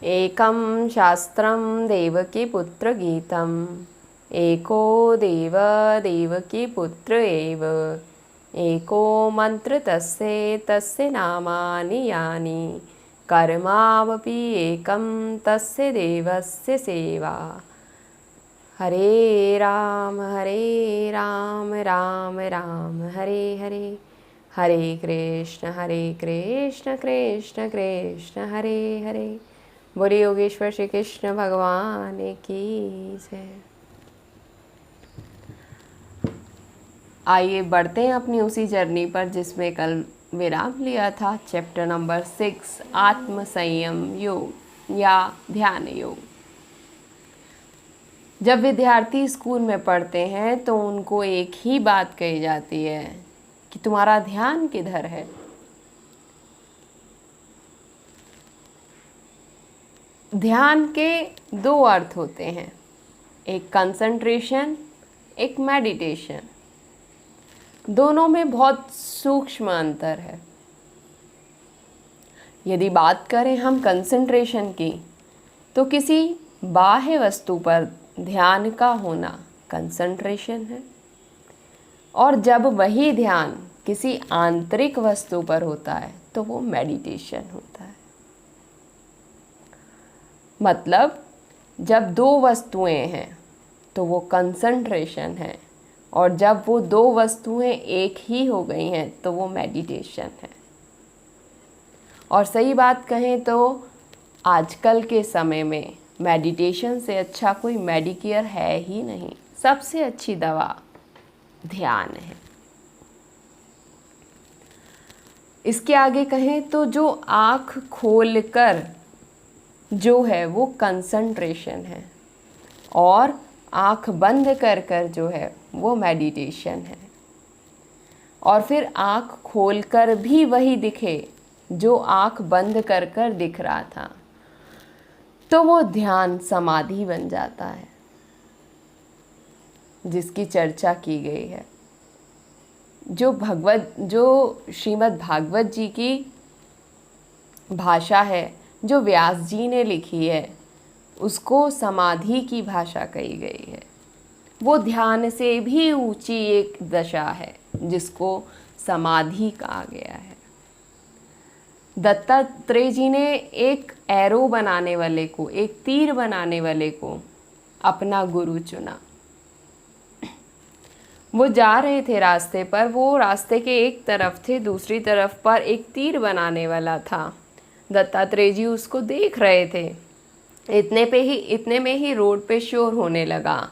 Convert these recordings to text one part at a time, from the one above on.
एकं शास्त्रं देवकीपुत्रगीतम् एको देव देवकीपुत्र एव एको मन्त्र तस्य नामानि यानि कर्मावपि एकं तस्य देवस्य सेवा। हरे राम राम राम हरे हरे, हरे कृष्ण कृष्ण कृष्ण हरे हरे। बोले योगेश्वर श्री कृष्ण भगवान की जय। आइए बढ़ते हैं अपनी उसी जर्नी पर जिसमें कल विराम लिया था। चैप्टर नंबर 6, आत्म संयम योग या ध्यान योग। जब विद्यार्थी स्कूल में पढ़ते हैं तो उनको एक ही बात कही जाती है कि तुम्हारा ध्यान किधर है। ध्यान के दो अर्थ होते हैं, एक कंसंट्रेशन, एक मेडिटेशन। दोनों में बहुत सूक्ष्म अंतर है। यदि बात करें हम कंसंट्रेशन की, तो किसी बाह्य वस्तु पर ध्यान का होना कंसंट्रेशन है, और जब वही ध्यान किसी आंतरिक वस्तु पर होता है तो वो मेडिटेशन होता है। मतलब जब दो वस्तुएं हैं तो वो कंसंट्रेशन है, और जब वो दो वस्तुएं एक ही हो गई हैं तो वो मेडिटेशन है। और सही बात कहें तो आजकल के समय में मेडिटेशन से अच्छा कोई मेडिकेयर है ही नहीं। सबसे अच्छी दवा ध्यान है। इसके आगे कहें तो जो आँख खोलकर जो है वो कंसंट्रेशन है, और आँख बंद कर कर जो है वो मेडिटेशन है। और फिर आँख खोलकर भी वही दिखे जो आँख बंद कर कर दिख रहा था, तो वो ध्यान समाधि बन जाता है, जिसकी चर्चा की गई है। जो श्रीमद् भागवत जी की भाषा है, जो व्यास जी ने लिखी है, उसको समाधि की भाषा कही गई है। वो ध्यान से भी ऊंची एक दशा है जिसको समाधि कहा गया है। दत्तात्रेय जी ने एक एरो बनाने वाले को, एक तीर बनाने वाले को अपना गुरु चुना। वो जा रहे थे रास्ते पर, वो रास्ते के एक तरफ थे, दूसरी तरफ पर एक तीर बनाने वाला था। दत्तात्रेय जी उसको देख रहे थे। इतने में ही रोड पे शोर होने लगा,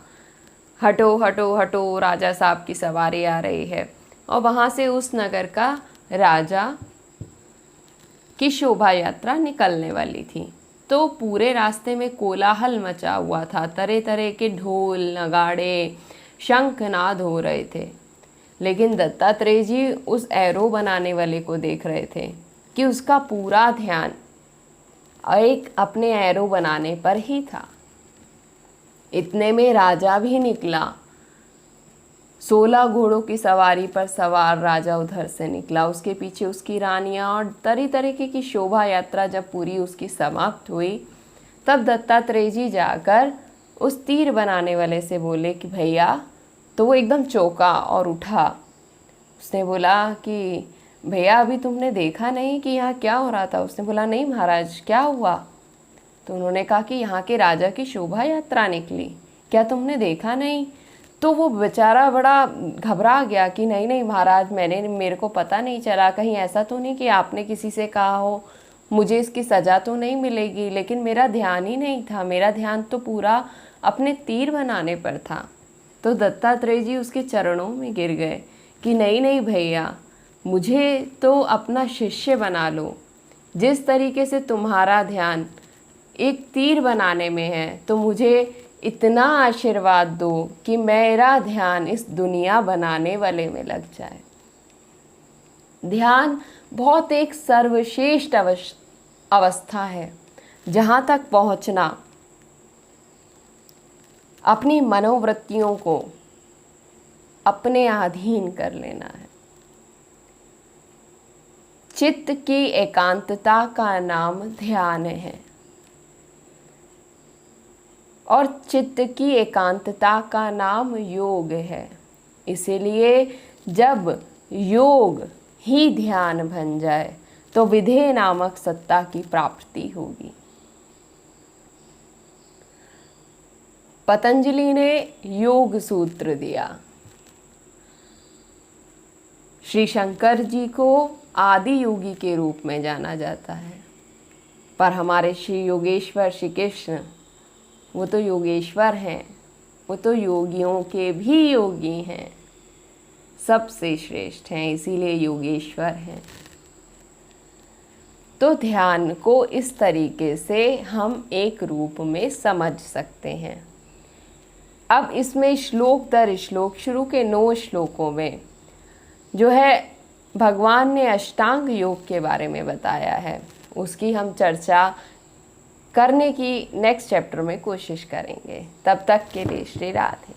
हटो हटो हटो, राजा साहब की सवारी आ रही है। और वहाँ से उस नगर का राजा की शोभा यात्रा निकलने वाली थी। तो पूरे रास्ते में कोलाहल मचा हुआ था, तरह तरह के ढोल नगाड़े शंखनाद हो रहे थे। लेकिन दत्तात्रेय जी उस एरो बनाने वाले को देख रहे थे कि उसका पूरा ध्यान एक अपने एरो बनाने पर ही था। इतने में राजा भी निकला। 16 घोड़ों की सवारी पर सवार राजा उधर से निकला, उसके पीछे उसकी रानियां, और तरह तरीके की शोभा यात्रा जब पूरी उसकी समाप्त हुई, तब दत्तात्रेय जी जाकर उस तीर बनाने वाले से बोले कि भैया। तो वो एकदम चौंका और उठा। उसने बोला कि भैया अभी तुमने देखा नहीं कि यहाँ क्या हो रहा था? उसने बोला नहीं महाराज, क्या हुआ? तो उन्होंने कहा कि यहाँ के राजा की शोभा यात्रा निकली, क्या तुमने देखा नहीं? तो वो बेचारा बड़ा घबरा गया कि नहीं नहीं महाराज, मेरे को पता नहीं चला, कहीं ऐसा तो नहीं कि आपने किसी से कहा हो, मुझे इसकी सज़ा तो नहीं मिलेगी। लेकिन मेरा ध्यान ही नहीं था, मेरा ध्यान तो पूरा अपने तीर बनाने पर था। तो दत्तात्रेय जी उसके चरणों में गिर गए कि नहीं नहीं भैया, मुझे तो अपना शिष्य बना लो। जिस तरीके से तुम्हारा ध्यान एक तीर बनाने में है, तो मुझे इतना आशीर्वाद दो कि मेरा ध्यान इस दुनिया बनाने वाले में लग जाए। ध्यान बहुत एक सर्वश्रेष्ठ अवस्था है, जहाँ तक पहुँचना अपनी मनोवृत्तियों को अपने अधीन कर लेना है। चित्त की एकांतता का नाम ध्यान है। और चित्त की एकांतता का नाम योग है। इसीलिए जब योग ही ध्यान बन जाए तो विधेय नामक सत्ता की प्राप्ति होगी। पतंजलि ने योग सूत्र दिया। श्री शंकर जी को आदि योगी के रूप में जाना जाता है, पर हमारे श्री योगेश्वर श्री कृष्ण वो तो योगेश्वर हैं, वो तो योगियों के भी योगी हैं, सबसे श्रेष्ठ हैं, इसीलिए योगेश्वर हैं। तो ध्यान को इस तरीके से हम एक रूप में समझ सकते हैं। अब इसमें श्लोक दर श्लोक शुरू के 9 श्लोकों में जो है भगवान ने अष्टांग योग के बारे में बताया है, उसकी हम चर्चा करने की नेक्स्ट चैप्टर में कोशिश करेंगे। तब तक के लिए श्री राधे।